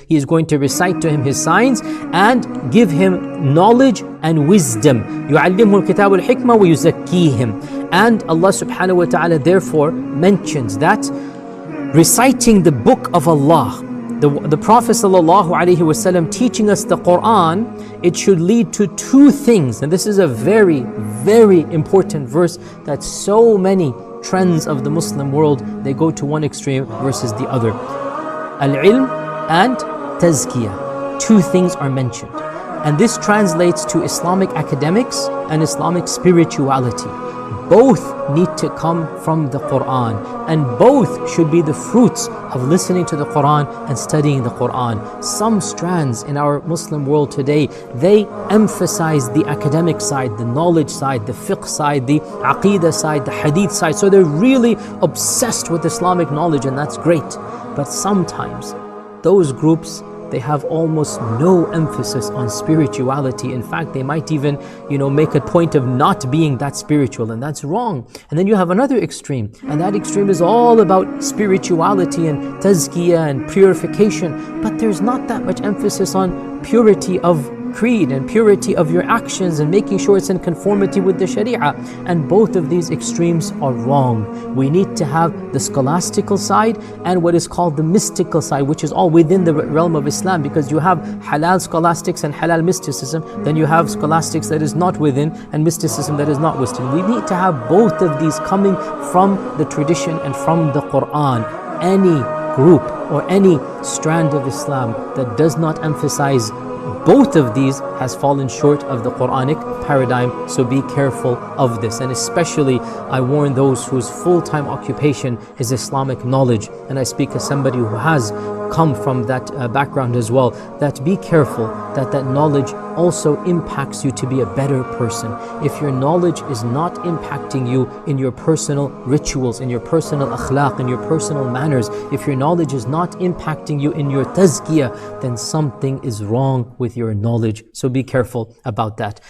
He is going to recite to him his signs and give him knowledge and wisdom. يُعَلِّمْهُ الْكِتَابُ الْحِكْمَةِ وَيُزَكِّيهِمْ. And Allah subhanahu wa ta'ala therefore mentions that reciting the book of Allah, the Prophet sallallahu alaihi wasallam teaching us the Quran, it should lead to two things. And this is a very, very important verse that so many trends of the Muslim world, they go to one extreme versus the other. Al-ilm and tazkiyah. Two things are mentioned. And this translates to Islamic academics and Islamic spirituality. Both need to come from the Quran, and both should be the fruits of listening to the Quran and studying the Quran. Some strands in our Muslim world today, they emphasize the academic side, the knowledge side, the fiqh side, the aqeedah side, the hadith side. So they're really obsessed with Islamic knowledge, and that's great. But sometimes those groups, they have almost no emphasis on spirituality. In fact, they might even, make a point of not being that spiritual, and that's wrong. And then you have another extreme, and that extreme is all about spirituality and tazkiyah and purification, but there's not that much emphasis on purity of creed and purity of your actions and making sure it's in conformity with the Sharia. And both of these extremes are wrong. We need to have the scholastical side and what is called the mystical side, which is all within the realm of Islam, because you have halal scholastics and halal mysticism, then you have scholastics that is not within and mysticism that is not within. We need to have both of these coming from the tradition and from the Quran. Any group or any strand of Islam that does not emphasize both of these has fallen short of the Quranic paradigm. So be careful of this. And especially I warn those whose full-time occupation is Islamic knowledge, and I speak as somebody who has come from that background as well, that be careful that that knowledge also impacts you to be a better person. If your knowledge is not impacting you in your personal rituals, in your personal akhlaq, in your personal manners, if your knowledge is not impacting you in your tazkiyah, then something is wrong with your knowledge. So be careful about that.